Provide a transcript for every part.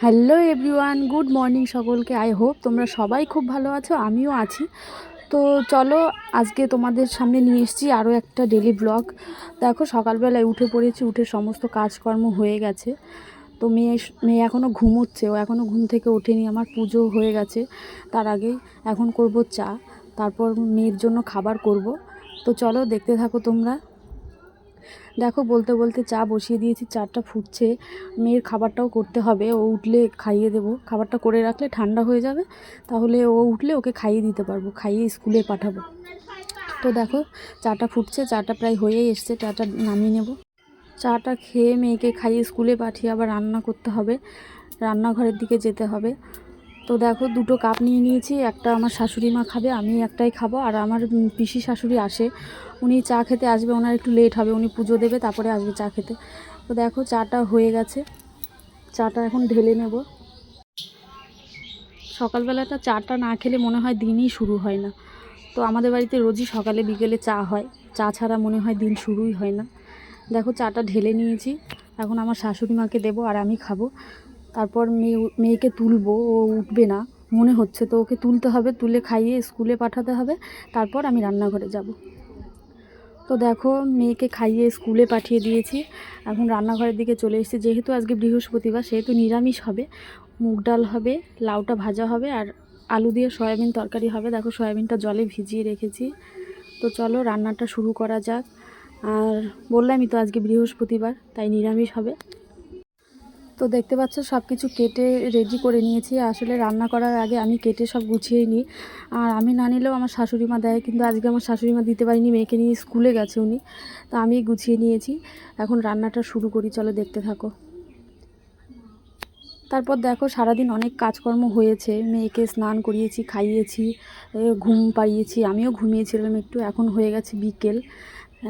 Hello everyone, good morning সকলকে। I hope তোমরা সবাই খুব ভালো আছো, আমিও আছি। তো চলো, আজকে তোমাদের সামনে নিয়ে এসেছি আরও একটা ডেলি ব্লগ। দেখো, সকালবেলায় উঠে পড়েছি, উঠে সমস্ত কাজকর্ম হয়ে গেছে। তো মেয়ে মেয়ে এখনও ঘুমোচ্ছে, ও এখনও ঘুম থেকে ওঠেনি। আমার পুজো হয়ে গেছে, তার আগেই এখন করব চা, তারপর মেয়ের জন্য খাবার করব। তো চলো, দেখতে থাকো তোমরা। দেখো, বলতে বলতে চা বসিয়ে দিয়েছি, চাটা ফুটছে। মেয়ের খাবারটাও করতে হবে, ও উঠলে খাইয়ে দেবো। খাবারটা করে রাখলে ঠান্ডা হয়ে যাবে, তাহলে ও উঠলে ওকে খাইয়ে দিতে পারবো, খাইয়ে স্কুলে পাঠাবো। তো দেখো, চাটা ফুটছে, চাটা প্রায় হয়েই এসছে, চাটা নামিয়ে নেব। চাটা খেয়ে মেয়েকে খাইয়ে স্কুলে পাঠিয়ে আবার রান্না করতে হবে, রান্নাঘরের দিকে যেতে হবে। তো দেখো, দুটো কাপ নিয়ে নিয়েছি, একটা আমার শাশুড়ি মা খাবে, আমি একটাই খাবো। আর আমার পিসি শাশুড়ি আসে, উনি চা খেতে আসবে, ওনার একটু লেট হবে, উনি পুজো দেবে তারপরে আসবে চা খেতে। তো দেখো, চাটা হয়ে গেছে, চাটা এখন ঢেলে নেব। সকালবেলাটা চাটা না খেলে মনে হয় দিনই শুরু হয় না। তো আমাদের বাড়িতে রোজই সকালে বিকেলে চা হয়, চা ছাড়া মনে হয় দিন শুরুই হয় না। দেখো, চাটা ঢেলে নিয়েছি, এখন আমার শাশুড়ি মাকে দেবো আর আমি খাবো। তারপর মেয়েকে তুলবো, ও উঠবে না মনে হচ্ছে, তো ওকে তুলতে হবে, তুলে খাইয়ে স্কুলে পাঠাতে হবে, তারপর আমি রান্নাঘরে যাব। তো দেখো, মেয়েকে খাইয়ে স্কুলে পাঠিয়ে দিয়েছি, এখন রান্নাঘরের দিকে চলে এসেছি। যেহেতু আজকে বৃহস্পতিবার, সেহেতু নিরামিষ হবে, মুগ ডাল হবে, লাউটা ভাজা হবে, আর আলু দিয়ে সয়াবিন তরকারি হবে। দেখো, সয়াবিনটা জলে ভিজিয়ে রেখেছি। তো চলো, রান্নাটা শুরু করা যাক। আর বললামই তো, আজকে বৃহস্পতিবার, তাই নিরামিষ হবে। তো দেখতে পাচ্ছ, সব কিছু কেটে রেডি করে নিয়েছি। আসলে রান্না করার আগে আমি কেটে সব গুছিয়ে নিই, আর আমি না নিলেও আমার শাশুড়ি মা দেয়, কিন্তু আজকে আমার শাশুড়ি মা দিতে পারিনি, মেয়েকে নিয়ে স্কুলে গেছে উনি, তো আমি গুছিয়ে নিয়েছি। এখন রান্নাটা শুরু করি, চলো দেখতে থাকো। তারপর দেখো, সারাদিন অনেক কাজকর্ম হয়েছে, মেয়েকে স্নান করিয়েছি, খাইয়েছি, ঘুম পাড়িয়েছি, আমিও ঘুমিয়েছিলাম একটু। এখন হয়ে গেছে বিকেল,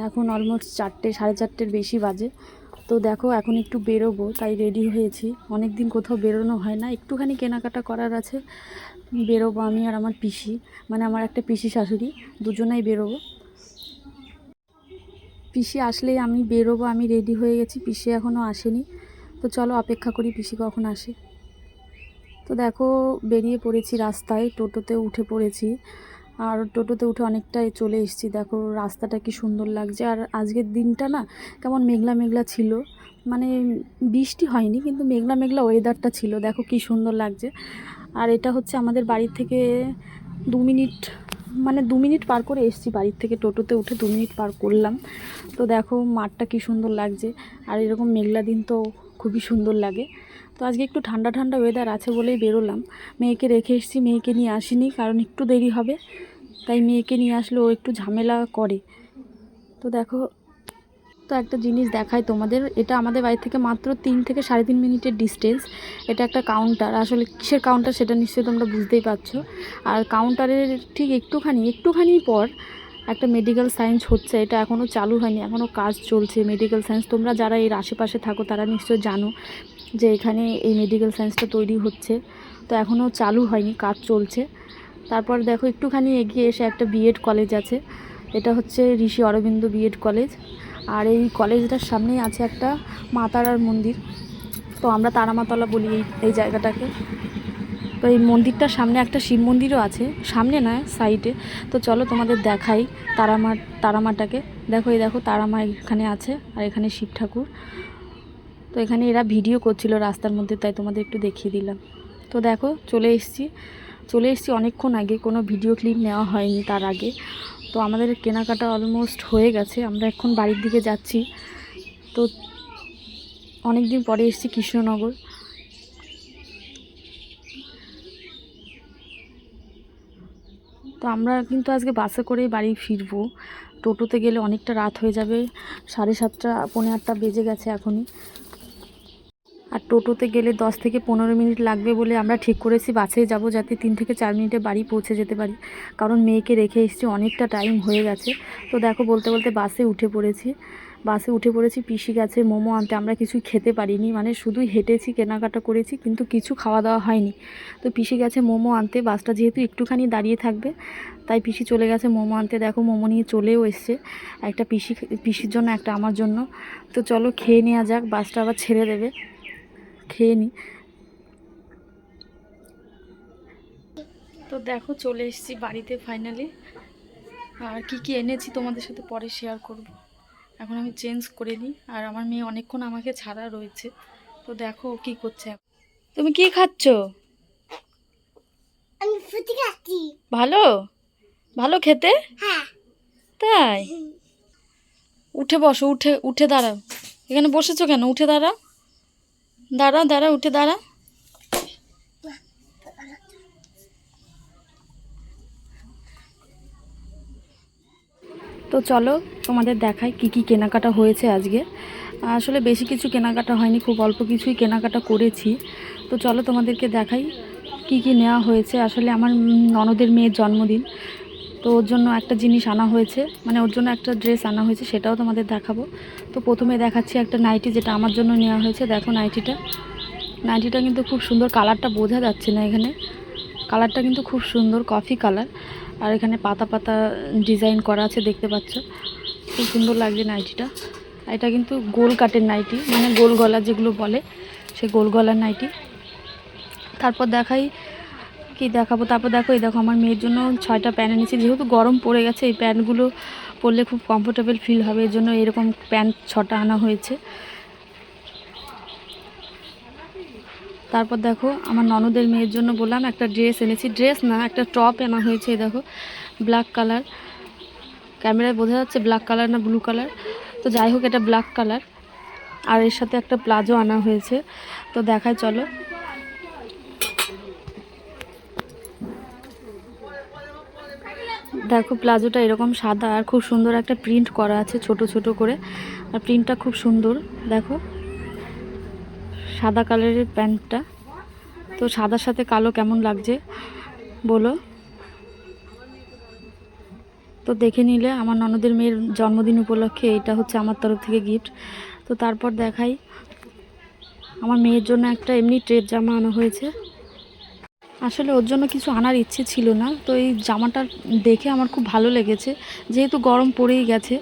এখন অলমোস্ট 4টে, 4:30-র বেশি বাজে। তো দেখো, এখন একটু বেরোবো, তাই রেডি হয়েছি। অনেক দিন কোথাও বেরোনো হয় না, একটুখানি কেনাকাটা করার আছে, বেরোবো আমি আর আমার পিসি, মানে আমার একটা পিসি শাশুড়ি, দুজনেই বেরোবো। পিসি আসলেই আমি বেরোবো, আমি রেডি হয়ে গেছি, পিসি এখনও আসেনি। তো চলো, অপেক্ষা করি পিসি কখন আসে। তো দেখো, বেরিয়ে পড়েছি রাস্তায়, টোটোতে উঠে পড়েছি, আর টোটোতে উঠে অনেকটাই চলে এসেছি। দেখো, রাস্তাটা কি সুন্দর লাগছে। আর আজকের দিনটা না কেমন মেঘলা মেঘলা ছিল, মানে বৃষ্টি হয়নি, কিন্তু মেঘলা মেঘলা ওয়েদারটা ছিল। দেখো কি সুন্দর লাগছে। আর এটা হচ্ছে আমাদের বাড়ির থেকে 2 মিনিট, মানে 2 মিনিট পার করে এসেছি বাড়ির থেকে, টোটোতে উঠে 2 মিনিট পার করলাম। তো দেখো, মাঠটা কি সুন্দর লাগছে, আর এরকম মেঘলা দিন তো খুবই সুন্দর লাগে। তো আজকে একটু ঠান্ডা ঠান্ডা ওয়েদার আছে বলেই বেরোলাম। মেয়েকে রেখে এসেছি, মেয়েকে নিয়ে আসিনি, কারণ একটু দেরি হবে, তাই মেয়েকে নিয়ে আসলে ও একটু ঝামেলা করে। তো দেখো, তো একটা জিনিস দেখাই তোমাদের, এটা আমাদের বাড়ি থেকে মাত্র 3 থেকে 3.5 মিনিটের ডিস্টেন্স। এটা একটা কাউন্টার, আসলে কিসের কাউন্টার সেটা নিশ্চয়ই তোমরা বুঝতেই পারছো। আর কাউন্টারের ঠিক একটুখানি পর একটা মেডিকেল সায়েন্স হচ্ছে, এটা এখনও চালু হয়নি, এখনও কাজ চলছে। মেডিকেল সায়েন্স, তোমরা যারা এর আশেপাশে থাকো তারা নিশ্চয়ই জানো যে এখানে এই মেডিকেল সায়েন্সটা তৈরি হচ্ছে। তো এখনও চালু হয়নি, কাজ চলছে। তারপর দেখো, একটুখানি এগিয়ে এসে একটা বিএড কলেজ আছে, এটা হচ্ছে ঋষি অরবিন্দ বিএড কলেজ। আর এই কলেজটার সামনেই আছে একটা মা তারার মন্দির, তো আমরা তারামাতলা বলি এই জায়গাটাকে। তো এই মন্দিরটার সামনে একটা শিব মন্দিরও আছে, সামনে নয়, সাইডে। তো চলো তোমাদের দেখাই তারামাটাকে। দেখো, এই দেখো, তারামা এখানে আছে, আর এখানে শিব ঠাকুর। তো এখানে এরা ভিডিও করছিল রাস্তার মধ্যে, তাই তোমাদের একটু দেখিয়ে দিলাম। তো দেখো, চলে এসেছি অনেকক্ষণ আগে, কোনো ভিডিও ক্লিপ নেওয়া হয়নি তার আগে। তো আমাদের কেনাকাটা অলমোস্ট হয়ে গেছে, আমরা এখন বাড়ির দিকে যাচ্ছি। তো অনেক দিন পরে এসেছি কৃষ্ণনগর। তো আমরা কিন্তু আজকে বাসে করেই বাড়ি ফিরবো, টোটোতে গেলে অনেকটা রাত হয়ে যাবে, 7:30 পৌনে 8টা বেজে গেছে এখনই। আর টোটোতে গেলে 10 থেকে 15 মিনিট লাগবে বলে আমরা ঠিক করেছি বাসে যাব, যাতে 3 থেকে 4 মিনিটে বাড়ি পৌঁছে যেতে পারি, কারণ মেয়েকে রেখে এসেছি, অনেকটা টাইম হয়ে গেছে। তো দেখো, বলতে বলতে বাসে উঠে পড়েছি। পিসি গেছে মোমো আনতে, আমরা কিছুই খেতে পারিনি, মানে শুধুই হেঁটেছি, কেনাকাটা করেছি, কিন্তু কিছু খাওয়া দাওয়া হয়নি। তো পিসি গেছে মোমো আনতে, বাসটা যেহেতু একটুখানি দাঁড়িয়ে থাকবে, তাই পিসি চলে গেছে মোমো আনতে। দেখো, মোমো নিয়ে চলেও এসছে, একটা পিসির জন্য, একটা আমার জন্য। তো চলো খেয়ে নেওয়া যাক, বাসটা আবার ছেড়ে দেবে, খেয়ে নিই। তো দেখো চলে এসেছি বাড়িতে ফাইনালি। আর কি কি এনেছি তোমাদের সাথে পরে শেয়ার করব। এখন আমি চেঞ্জ করে নিই, আর আমার মেয়ে অনেকক্ষণ আমাকে ছাড়া রয়েছে। তো দেখো ও কি করছে। তুমি কি খাচ্ছ? আমি ফুটি খাচ্ছি। ভালো ভালো খেতে? হ্যাঁ। তাই? উঠে বসো, উঠে উঠে দাঁড়াও। এখানে বসেছো কেন? উঠে দাঁড়াও, দাঁড়াও দাঁড়াও, উঠে দাঁড়াও। তো চলো তোমাদের দেখাই কি কি কেনাকাটা হয়েছে আজকে। আসলে বেশি কিছু কেনাকাটা হয়নি, খুব অল্প কিছুই কেনাকাটা করেছি। তো চলো তোমাদেরকে দেখাই কি কি নেওয়া হয়েছে। আসলে আমার ননদের মেয়ের জন্মদিন, তো ওর জন্য একটা জিনিস আনা হয়েছে, মানে ওর জন্য একটা ড্রেস আনা হয়েছে, সেটাও তোমাদের দেখাবো। তো প্রথমে দেখাচ্ছি একটা নাইটি, যেটা আমার জন্য নেওয়া হয়েছে। দেখো নাইটিটা কিন্তু খুব সুন্দর, কালারটা বোঝা যাচ্ছে না এখানে, কালারটা কিন্তু খুব সুন্দর কফি কালার। আর এখানে পাতা পাতা ডিজাইন করা আছে, দেখতে পাচ্ছ, খুব সুন্দর লাগছে নাইটিটা। এটা কিন্তু গোল কাটের নাইটি, মানে গোল গলা যেগুলো বলে, সে গোল গলার নাইটি। তারপর দেখাই কি দেখাবো। তারপর দেখো, এই দেখো আমার মেয়ের জন্য 6টা প্যান্ট এনেছি। যেহেতু গরম পড়ে গেছে, এই প্যান্টগুলো পরলে খুব কমফোর্টেবল ফিল হবে, এর জন্য এরকম প্যান্ট 6টা আনা হয়েছে। তারপর দেখো আমার ননদের মেয়ের জন্য বললাম একটা ড্রেস এনেছি, ড্রেস না একটা টপ আনা হয়েছে। এই দেখো ব্ল্যাক কালার, ক্যামেরায় বোঝা যাচ্ছে ব্ল্যাক কালার না ব্লু কালার, তো যাই হোক এটা ব্ল্যাক কালার। আর এর সাথে একটা প্লাজো আনা হয়েছে, তো দেখায় চলো। দেখো প্লাজোটা এরকম সাদা, আর খুব সুন্দর একটা প্রিন্ট করা আছে ছোট ছোট করে, আর প্রিন্টটা খুব সুন্দর। দেখো সাদা কালারের প্যান্টটা, তো সাদার সাথে কালো কেমন লাগছে বলো। তো দেখে নিলে আমার ননদের মেয়ের জন্মদিন উপলক্ষে এটা হচ্ছে আমার তরফ থেকে গিফট। তো তারপর দেখাই আমার মেয়ের জন্য একটা এমনি ট্রেপ জামা আনা হয়েছে। আসলে ওর জন্য কিছু আনার ইচ্ছে ছিল না, তো এই জামাটা দেখে আমার খুব ভালো লেগেছে, যেহেতু গরম পড়েই গেছে,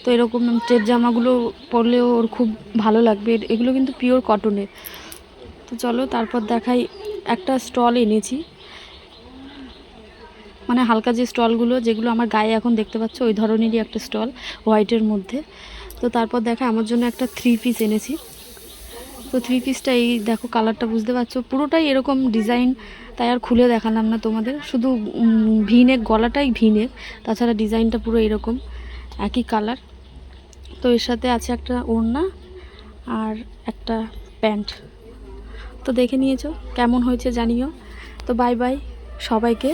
তো এরকম ট্রেপ জামাগুলো পরলেও ওর খুব ভালো লাগবে। এগুলো কিন্তু পিওর কটনের। তো চলো তারপর দেখাই একটা স্টল এনেছি, মানে হালকা যে স্টলগুলো যেগুলো আমার গায়ে এখন দেখতে পাচ্ছ, ওই ধরনেরই একটা স্টল হোয়াইটের মধ্যে। তো তারপর দেখা আমার জন্য একটা 3 পিস এনেছি। তো 3 পিসটা এই দেখো, কালারটা বুঝতে পারছো, পুরোটাই এরকম ডিজাইন, তাই আর খুলে দেখালাম না তোমাদের, শুধু ভিনেক, গলাটাই ভিনেক, তাছাড়া ডিজাইনটা পুরো এরকম একই কালার। তো এর সাথে আছে একটা ওড়না আর একটা প্যান্ট। তো দেখে নিয়েছো কেমন হয়েছে জানিও। তো বাই বাই সবাইকে।